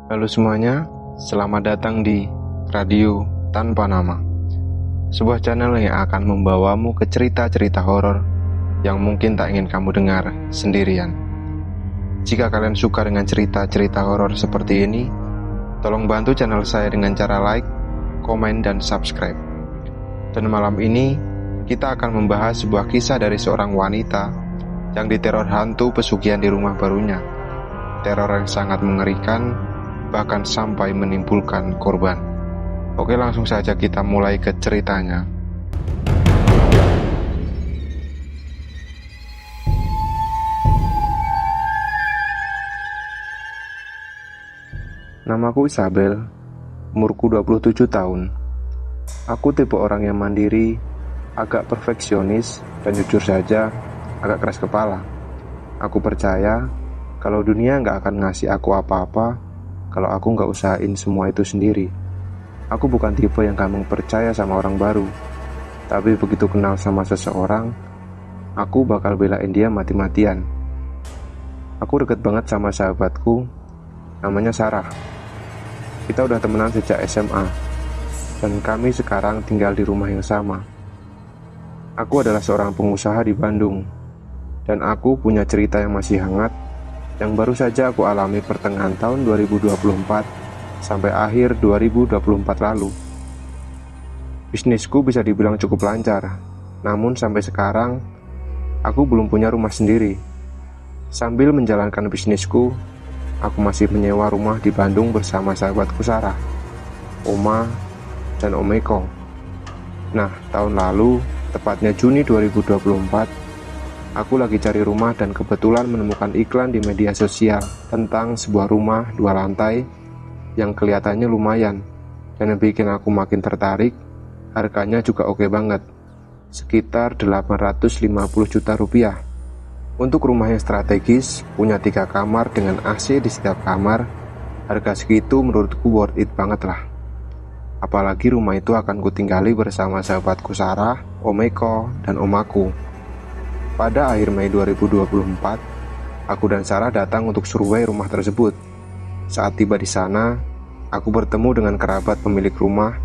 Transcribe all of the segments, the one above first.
Halo semuanya, selamat datang di Radio Tanpa Nama, sebuah channel yang akan membawamu ke cerita-cerita horor yang mungkin tak ingin kamu dengar sendirian. Jika kalian suka dengan cerita-cerita horor seperti ini, tolong bantu channel saya dengan cara like, komen, dan subscribe. Dan malam ini, kita akan membahas sebuah kisah dari seorang wanita yang diteror hantu pesugihan di rumah barunya. Teror yang sangat mengerikan, bahkan sampai menimbulkan korban. Oke, langsung saja kita mulai ke ceritanya. Namaku Isabel, umurku 27 tahun. Aku tipe orang yang mandiri, agak perfeksionis, dan jujur saja agak keras kepala. Aku percaya kalau dunia nggak akan ngasih aku apa-apa kalau aku nggak usahain semua itu sendiri. Aku bukan tipe yang gampang percaya sama orang baru, tapi begitu kenal sama seseorang, aku bakal belain dia mati-matian. Aku deket banget sama sahabatku, namanya Sarah. Kita udah temenan sejak SMA, dan kami sekarang tinggal di rumah yang sama. Aku adalah seorang pengusaha di Bandung, dan aku punya cerita yang masih hangat yang baru saja aku alami pertengahan tahun 2024 sampai akhir 2024 lalu. Bisnisku bisa dibilang cukup lancar, namun sampai sekarang aku belum punya rumah sendiri. Sambil menjalankan bisnisku, aku masih menyewa rumah di Bandung bersama sahabatku Sarah, Oma, dan Om Eko. Nah, tahun lalu, tepatnya Juni 2024, aku lagi cari rumah dan kebetulan menemukan iklan di media sosial tentang sebuah rumah 2 lantai yang kelihatannya lumayan, dan yang bikin aku makin tertarik, harganya juga oke banget, sekitar 850 juta rupiah. Untuk rumah yang strategis, punya 3 kamar dengan AC di setiap kamar, harga segitu menurutku worth it banget lah. Apalagi rumah itu akan kutinggali bersama sahabatku Sarah, Om Eko, dan Om aku. Pada akhir Mei 2024, aku dan Sarah datang untuk survei rumah tersebut. Saat tiba di sana, aku bertemu dengan kerabat pemilik rumah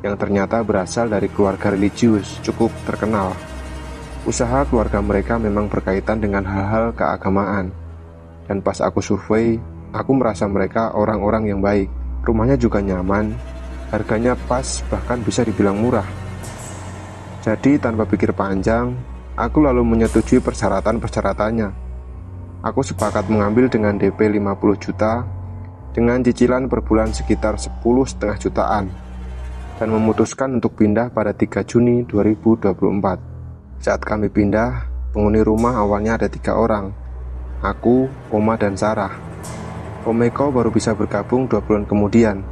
yang ternyata berasal dari keluarga religius cukup terkenal. Usaha keluarga mereka memang berkaitan dengan hal-hal keagamaan. Dan pas aku survei, aku merasa mereka orang-orang yang baik. Rumahnya juga nyaman, harganya pas, bahkan bisa dibilang murah. Jadi tanpa pikir panjang, aku lalu menyetujui persyaratan-persyaratannya. Aku sepakat mengambil dengan DP 50 juta dengan cicilan per bulan sekitar 10,5 jutaan dan memutuskan untuk pindah pada 3 Juni 2024. Saat kami pindah, penghuni rumah awalnya ada 3 orang, aku, Oma, dan Sarah. Om Eko baru bisa bergabung 2 bulan kemudian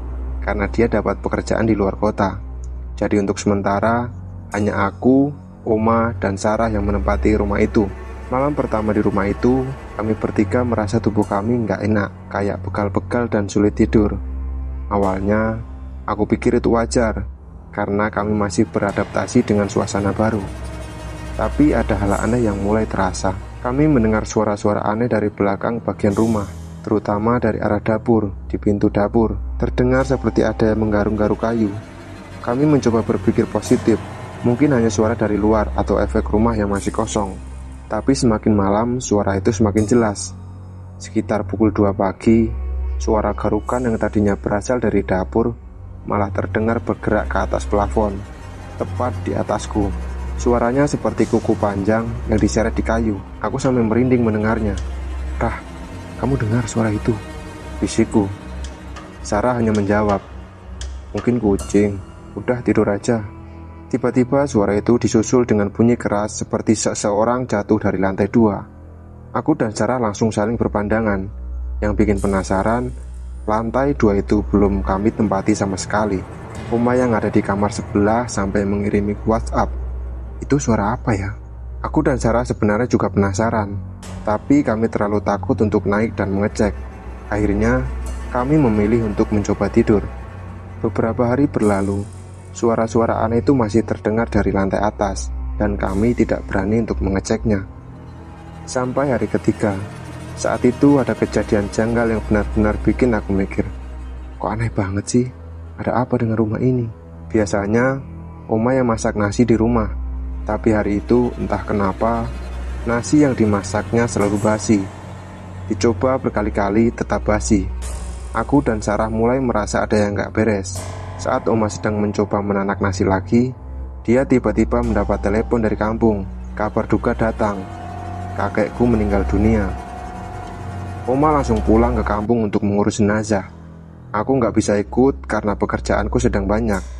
karena dia dapat pekerjaan di luar kota. Jadi untuk sementara hanya aku, Oma, dan Sarah yang menempati rumah itu. Malam pertama di rumah itu, kami bertiga merasa tubuh kami nggak enak, kayak pegal-pegal dan sulit tidur. Awalnya, aku pikir itu wajar, karena kami masih beradaptasi dengan suasana baru. Tapi ada hal aneh yang mulai terasa. Kami mendengar suara-suara aneh dari belakang bagian rumah, terutama dari arah dapur. Di pintu dapur, terdengar seperti ada yang menggaruk-garuk kayu. Kami mencoba berpikir positif, mungkin hanya suara dari luar atau efek rumah yang masih kosong. Tapi semakin malam, suara itu semakin jelas. Sekitar pukul 2 pagi, suara garukan yang tadinya berasal dari dapur malah terdengar bergerak ke atas plafon, tepat di atasku. Suaranya seperti kuku panjang yang diseret di kayu. Aku sampai merinding mendengarnya. "Rah, kamu dengar suara itu?" bisikku. Sarah hanya menjawab, "Mungkin kucing, udah tidur aja." Tiba-tiba suara itu disusul dengan bunyi keras seperti seseorang jatuh dari lantai 2. Aku dan Sarah langsung saling berpandangan. Yang bikin penasaran, lantai 2 itu belum kami tempati sama sekali. Oma yang ada di kamar sebelah sampai mengirimi WhatsApp, "Itu suara apa ya?" Aku dan Sarah sebenarnya juga penasaran, tapi kami terlalu takut untuk naik dan mengecek. Akhirnya, kami memilih untuk mencoba tidur. Beberapa hari berlalu, suara-suara aneh itu masih terdengar dari lantai atas, dan kami tidak berani untuk mengeceknya. Sampai hari ketiga, Saat itu ada kejadian janggal yang benar-benar bikin aku mikir, kok aneh banget sih? Ada apa dengan rumah ini? Biasanya Oma yang masak nasi di rumah, tapi hari itu entah kenapa nasi yang dimasaknya selalu basi. Dicoba berkali-kali tetap basi. Aku dan Sarah mulai merasa ada yang gak beres. Saat Oma sedang mencoba menanak nasi lagi, dia tiba-tiba mendapat telepon dari kampung. Kabar duka datang, kakekku meninggal dunia. Oma langsung pulang ke kampung untuk mengurus jenazah. Aku gak bisa ikut karena pekerjaanku sedang banyak.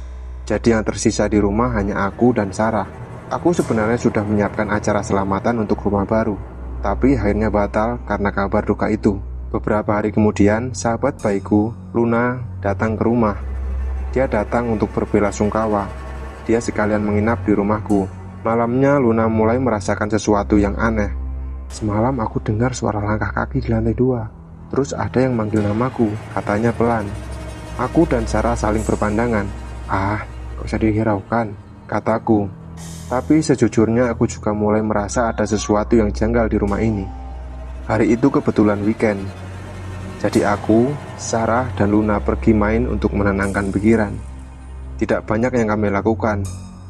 Jadi yang tersisa di rumah hanya aku dan Sarah. Aku sebenarnya sudah menyiapkan acara selamatan untuk rumah baru, tapi akhirnya batal karena kabar duka itu. Beberapa hari kemudian, sahabat baikku, Luna, datang ke rumah. Dia datang untuk berbelasungkawa. Dia sekalian menginap di rumahku. Malamnya Luna mulai merasakan sesuatu yang aneh. Semalam aku dengar suara langkah kaki di lantai 2. Terus ada yang manggil namaku, katanya pelan. Aku dan Sarah saling berpandangan. Gak usah dihiraukan, kataku. Tapi sejujurnya aku juga mulai merasa ada sesuatu yang janggal di rumah ini. Hari itu kebetulan weekend. Jadi aku, Sarah, dan Luna pergi main untuk menenangkan pikiran. Tidak banyak yang kami lakukan.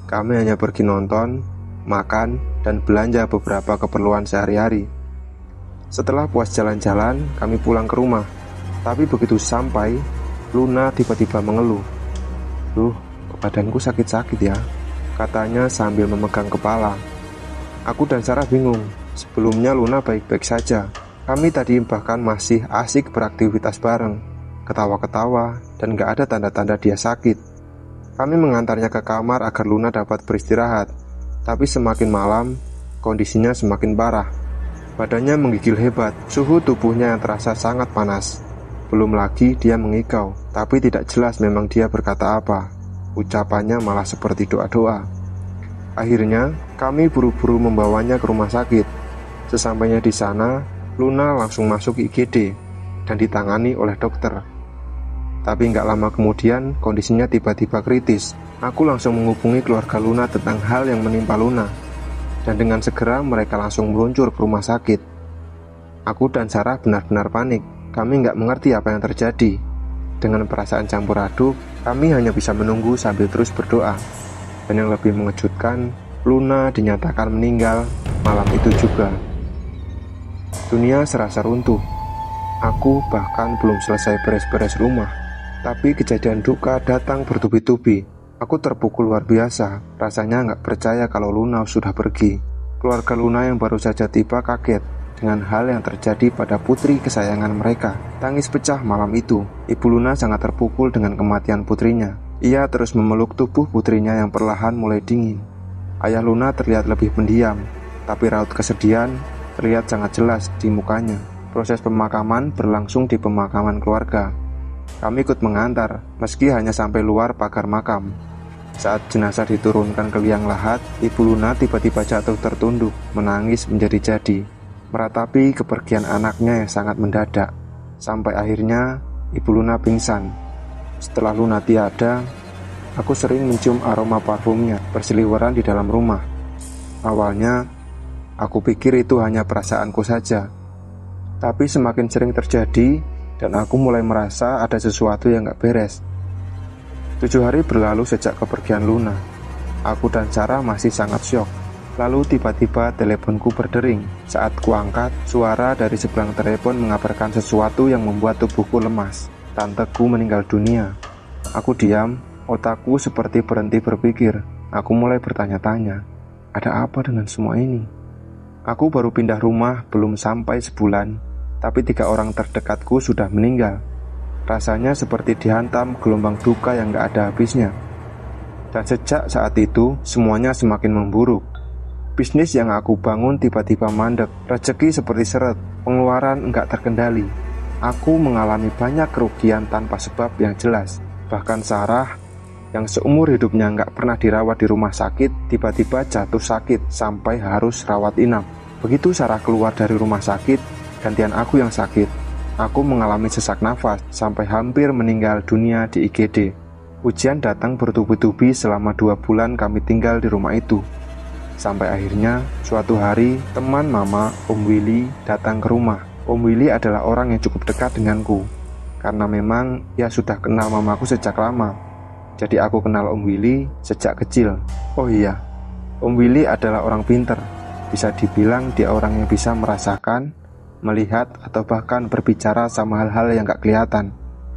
Kami hanya pergi nonton, makan, dan belanja beberapa keperluan sehari-hari. Setelah puas jalan-jalan, kami pulang ke rumah. Tapi begitu sampai, Luna tiba-tiba mengeluh. Badanku sakit-sakit ya, katanya sambil memegang kepala. Aku dan Sarah bingung. Sebelumnya Luna baik-baik saja. Kami tadi bahkan masih asik beraktivitas bareng, ketawa-ketawa, dan gak ada tanda-tanda dia sakit. Kami mengantarnya ke kamar agar Luna dapat beristirahat. Tapi semakin malam, kondisinya semakin parah. Badannya menggigil hebat, suhu tubuhnya yang terasa sangat panas. Belum lagi dia mengigau, tapi tidak jelas memang dia berkata apa. Ucapannya malah seperti doa-doa. Akhirnya, kami buru-buru membawanya ke rumah sakit. Sesampainya di sana, Luna langsung masuk IGD dan ditangani oleh dokter. Tapi nggak lama kemudian, kondisinya tiba-tiba kritis. Aku langsung menghubungi keluarga Luna tentang hal yang menimpa Luna. Dan dengan segera mereka langsung meluncur ke rumah sakit. Aku dan Sarah benar-benar panik. Kami nggak mengerti apa yang terjadi. Dengan perasaan campur aduk, kami hanya bisa menunggu sambil terus berdoa. Dan yang lebih mengejutkan, Luna dinyatakan meninggal malam itu juga. Dunia serasa runtuh. Aku bahkan belum selesai beres-beres rumah, tapi kejadian duka datang bertubi-tubi. Aku terpukul luar biasa. Rasanya nggak percaya kalau Luna sudah pergi. Keluarga Luna yang baru saja tiba kaget dengan hal yang terjadi pada putri kesayangan mereka. Tangis pecah malam itu. Ibu Luna sangat terpukul dengan kematian putrinya. Ia terus memeluk tubuh putrinya yang perlahan mulai dingin. Ayah Luna terlihat lebih pendiam, tapi raut kesedihan terlihat sangat jelas di mukanya. Proses pemakaman berlangsung di pemakaman keluarga. Kami ikut mengantar, meski hanya sampai luar pagar makam. Saat jenazah diturunkan ke liang lahat, Ibu Luna tiba-tiba jatuh tertunduk, menangis menjadi-jadi, meratapi kepergian anaknya yang sangat mendadak. Sampai akhirnya Ibu Luna pingsan. Setelah Luna tiada, aku sering mencium aroma parfumnya berseliweran di dalam rumah. Awalnya, aku pikir itu hanya perasaanku saja. Tapi semakin sering terjadi, dan aku mulai merasa ada sesuatu yang gak beres. 7 hari berlalu sejak kepergian Luna. Aku dan Sarah masih sangat syok. Lalu tiba-tiba teleponku berdering. Saat kuangkat, suara dari seberang telepon mengabarkan sesuatu yang membuat tubuhku lemas. Tanteku meninggal dunia. Aku diam, otakku seperti berhenti berpikir. Aku mulai bertanya-tanya, ada apa dengan semua ini? Aku baru pindah rumah belum sampai sebulan, tapi 3 orang terdekatku sudah meninggal. Rasanya seperti dihantam gelombang duka yang gak ada habisnya. Dan sejak saat itu, semuanya semakin memburuk. Bisnis yang aku bangun tiba-tiba mandek, rezeki seperti seret, pengeluaran enggak terkendali. Aku mengalami banyak kerugian tanpa sebab yang jelas. Bahkan Sarah, yang seumur hidupnya enggak pernah dirawat di rumah sakit, tiba-tiba jatuh sakit sampai harus rawat inap. Begitu Sarah keluar dari rumah sakit, gantian aku yang sakit. Aku mengalami sesak nafas sampai hampir meninggal dunia di IGD. Ujian datang bertubi-tubi selama 2 bulan kami tinggal di rumah itu. Sampai akhirnya suatu hari teman mama, Om Willy, datang ke rumah. Om Willy adalah orang yang cukup dekat denganku, karena memang ia sudah kenal mamaku sejak lama. Jadi aku kenal Om Willy sejak kecil. Oh iya, Om Willy adalah orang pinter. Bisa dibilang dia orang yang bisa merasakan, melihat, atau bahkan berbicara sama hal-hal yang gak kelihatan.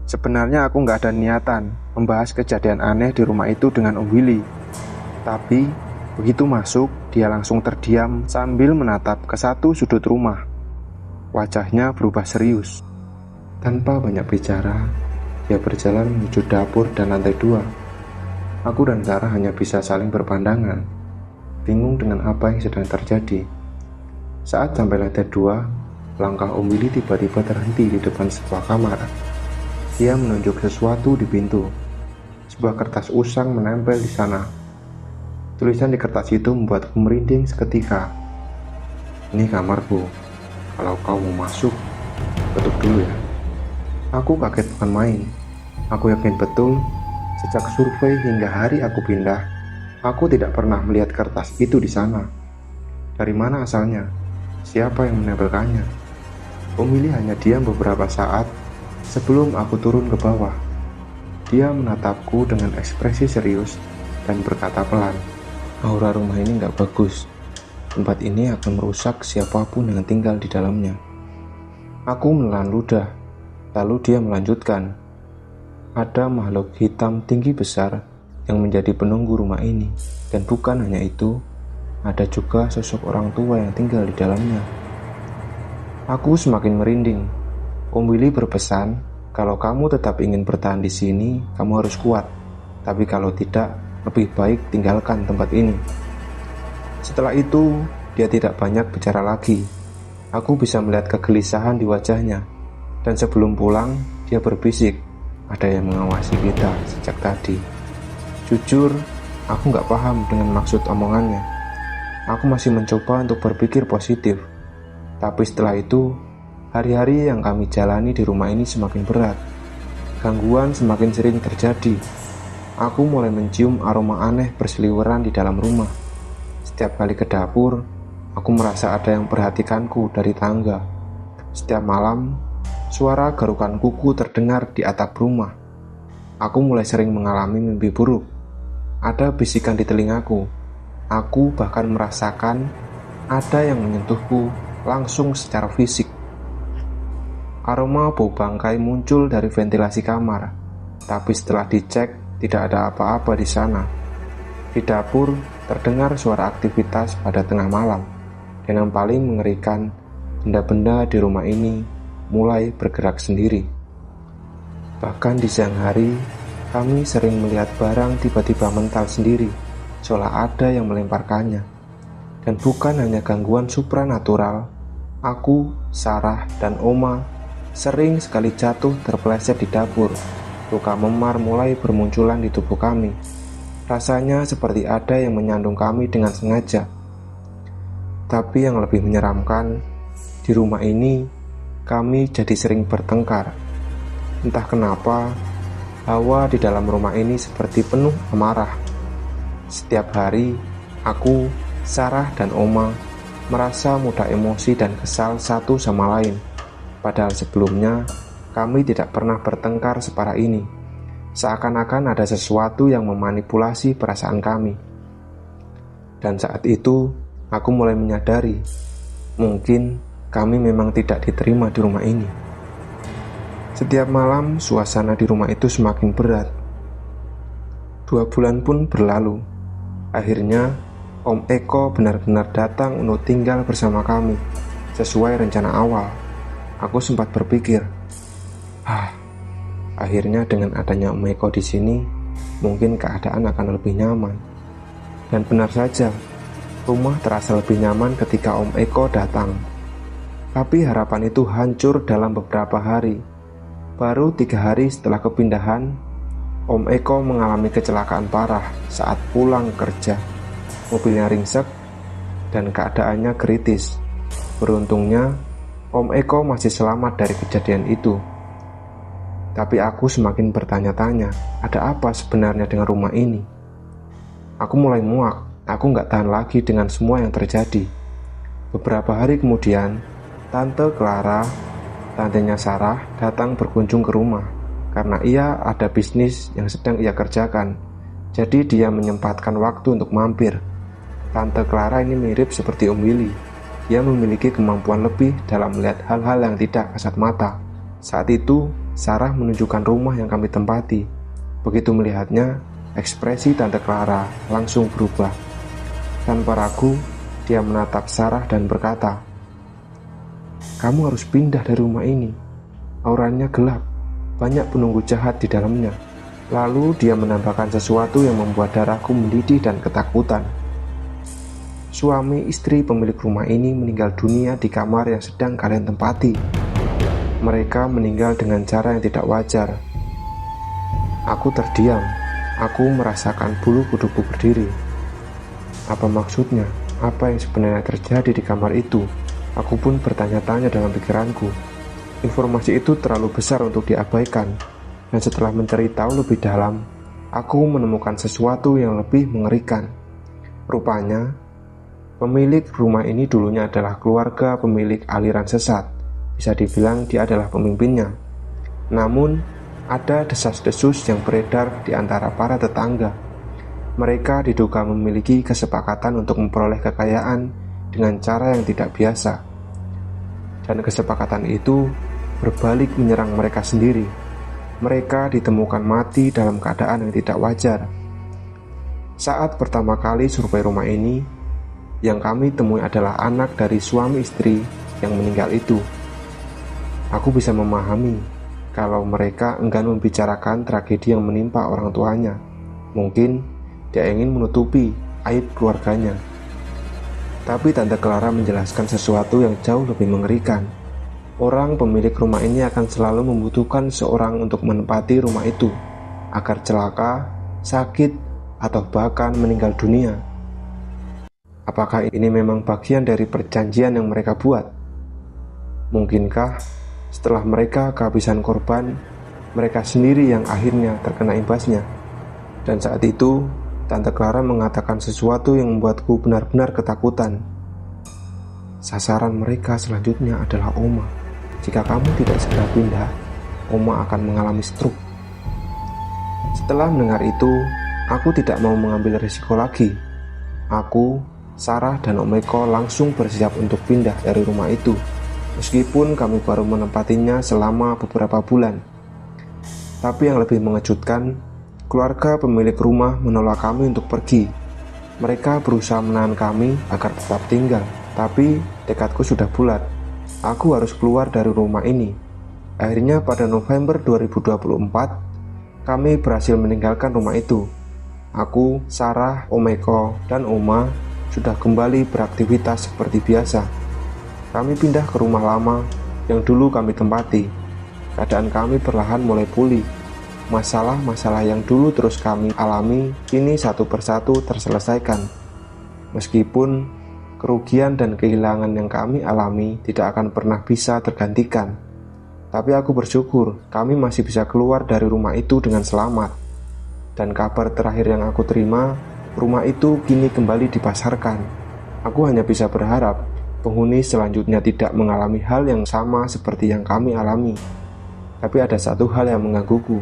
Sebenarnya aku gak ada niatan membahas kejadian aneh di rumah itu dengan Om Willy. Tapi begitu masuk, dia langsung terdiam sambil menatap ke satu sudut rumah. Wajahnya berubah serius. Tanpa banyak bicara, dia berjalan menuju dapur dan lantai 2. Aku dan Sarah hanya bisa saling berpandangan, bingung dengan apa yang sedang terjadi. Saat sampai lantai 2, langkah Om Willy tiba-tiba terhenti di depan sebuah kamar. Dia menunjuk sesuatu di pintu. Sebuah kertas usang menempel di sana. Tulisan di kertas itu membuatku merinding seketika. "Ini kamarku. Kalau kau mau masuk, ketuk dulu ya." Aku kaget bukan main. Aku yakin betul, sejak survei hingga hari aku pindah, aku tidak pernah melihat kertas itu di sana. Dari mana asalnya? Siapa yang menempelkannya? Om Willy hanya diam beberapa saat sebelum aku turun ke bawah. Dia menatapku dengan ekspresi serius dan berkata pelan, "Aura rumah ini nggak bagus. Tempat ini akan merusak siapapun yang tinggal di dalamnya." Aku menelan ludah. Lalu dia melanjutkan, "Ada makhluk hitam tinggi besar yang menjadi penunggu rumah ini. Dan bukan hanya itu, ada juga sosok orang tua yang tinggal di dalamnya." Aku semakin merinding. Om Willy berpesan, "Kalau kamu tetap ingin bertahan di sini, kamu harus kuat. Tapi kalau tidak, lebih baik tinggalkan tempat ini." Setelah itu, dia tidak banyak bicara lagi. Aku bisa melihat kegelisahan di wajahnya. Dan sebelum pulang, dia berbisik, "Ada yang mengawasi kita sejak tadi." Jujur, aku gak paham dengan maksud omongannya. Aku masih mencoba untuk berpikir positif. Tapi setelah itu, hari-hari yang kami jalani di rumah ini semakin berat. Gangguan semakin sering terjadi. Aku mulai mencium aroma aneh berseliweran di dalam rumah. Setiap kali ke dapur, aku merasa ada yang memperhatikanku dari tangga. Setiap malam, suara garukan kuku terdengar di atap rumah. Aku mulai sering mengalami mimpi buruk. Ada bisikan di telingaku. Aku bahkan merasakan ada yang menyentuhku langsung secara fisik. Aroma bau bangkai muncul dari ventilasi kamar. Tapi setelah dicek, tidak ada apa-apa di sana. Di dapur, terdengar suara aktivitas pada tengah malam, dan yang paling mengerikan, benda-benda di rumah ini mulai bergerak sendiri. Bahkan di siang hari, kami sering melihat barang tiba-tiba mental sendiri, seolah ada yang melemparkannya. Dan bukan hanya gangguan supranatural, aku, Sarah, dan Oma sering sekali jatuh terpeleset di dapur. Luka memar mulai bermunculan di tubuh kami. Rasanya seperti ada yang menyandung kami dengan sengaja. Tapi yang lebih menyeramkan, di rumah ini kami jadi sering bertengkar. Entah kenapa, hawa di dalam rumah ini seperti penuh amarah. Setiap hari, aku, Sarah, dan Oma merasa mudah emosi dan kesal satu sama lain. Padahal sebelumnya, kami tidak pernah bertengkar separah ini. Seakan-akan ada sesuatu yang memanipulasi perasaan kami. Dan saat itu, aku mulai menyadari, mungkin kami memang tidak diterima di rumah ini. Setiap malam, suasana di rumah itu semakin berat. 2 bulan pun berlalu. Akhirnya, Om Eko benar-benar datang untuk tinggal bersama kami, sesuai rencana awal. Aku sempat berpikir, akhirnya dengan adanya Om Eko di sini, mungkin keadaan akan lebih nyaman. Dan benar saja, rumah terasa lebih nyaman ketika Om Eko datang. Tapi harapan itu hancur dalam beberapa hari. Baru 3 hari setelah kepindahan, Om Eko mengalami kecelakaan parah saat pulang kerja. Mobilnya ringsek dan keadaannya kritis. Beruntungnya, Om Eko masih selamat dari kejadian itu. Tapi aku semakin bertanya-tanya, ada apa sebenarnya dengan rumah ini? Aku mulai muak, aku gak tahan lagi dengan semua yang terjadi. Beberapa hari kemudian, Tante Clara, tantenya Sarah, datang berkunjung ke rumah karena ia ada bisnis yang sedang ia kerjakan. Jadi dia menyempatkan waktu untuk mampir. Tante Clara ini mirip seperti Om Willy. Dia memiliki kemampuan lebih dalam melihat hal-hal yang tidak kasat mata. Saat itu, Sarah menunjukkan rumah yang kami tempati. Begitu melihatnya, ekspresi Tante Clara langsung berubah. Tanpa ragu, dia menatap Sarah dan berkata, "Kamu harus pindah dari rumah ini. Auranya gelap, banyak penunggu jahat di dalamnya." Lalu dia menambahkan sesuatu yang membuat darahku mendidih dan ketakutan. Suami istri pemilik rumah ini meninggal dunia di kamar yang sedang kalian tempati. Mereka meninggal dengan cara yang tidak wajar. Aku terdiam. Aku merasakan bulu kuduku berdiri. Apa maksudnya? Apa yang sebenarnya terjadi di kamar itu? Aku pun bertanya-tanya dalam pikiranku. Informasi itu terlalu besar untuk diabaikan. Dan setelah mencari tahu lebih dalam, aku menemukan sesuatu yang lebih mengerikan. Rupanya, pemilik rumah ini dulunya adalah keluarga pemilik aliran sesat. Bisa dibilang dia adalah pemimpinnya. Namun, ada desas-desus yang beredar di antara para tetangga. Mereka diduga memiliki kesepakatan untuk memperoleh kekayaan dengan cara yang tidak biasa. Dan kesepakatan itu berbalik menyerang mereka sendiri. Mereka ditemukan mati dalam keadaan yang tidak wajar. Saat pertama kali survei rumah ini, yang kami temui adalah anak dari suami istri yang meninggal itu. Aku bisa memahami kalau mereka enggan membicarakan tragedi yang menimpa orang tuanya. Mungkin dia ingin menutupi aib keluarganya. Tapi Tante Clara menjelaskan sesuatu yang jauh lebih mengerikan. Orang pemilik rumah ini akan selalu membutuhkan seorang untuk menempati rumah itu agar celaka, sakit, atau bahkan meninggal dunia. Apakah ini memang bagian dari perjanjian yang mereka buat? Mungkinkah setelah mereka kehabisan korban, mereka sendiri yang akhirnya terkena imbasnya? Dan saat itu, Tante Clara mengatakan sesuatu yang membuatku benar-benar ketakutan. Sasaran mereka selanjutnya adalah Oma. Jika kamu tidak segera pindah, Oma akan mengalami stroke. Setelah mendengar itu, aku tidak mau mengambil risiko lagi. Aku, Sarah, dan Om Eko langsung bersiap untuk pindah dari rumah itu. Meskipun kami baru menempatinya selama beberapa bulan. Tapi yang lebih mengejutkan, keluarga pemilik rumah menolak kami untuk pergi. Mereka berusaha menahan kami agar tetap tinggal. Tapi tekadku sudah bulat. Aku harus keluar dari rumah ini. Akhirnya pada November 2024, kami berhasil meninggalkan rumah itu. Aku, Sarah, Om Eko, dan Oma sudah kembali beraktivitas seperti biasa. Kami pindah ke rumah lama yang dulu kami tempati. Keadaan kami perlahan mulai pulih. Masalah-masalah yang dulu terus kami alami kini satu persatu terselesaikan. Meskipun kerugian dan kehilangan yang kami alami tidak akan pernah bisa tergantikan. Tapi aku bersyukur kami masih bisa keluar dari rumah itu dengan selamat. Dan kabar terakhir yang aku terima, rumah itu kini kembali dipasarkan. Aku hanya bisa berharap penghuni selanjutnya tidak mengalami hal yang sama seperti yang kami alami. Tapi ada satu hal yang menggangguku.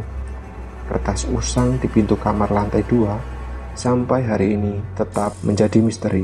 Kertas usang di pintu kamar lantai 2 sampai hari ini tetap menjadi misteri.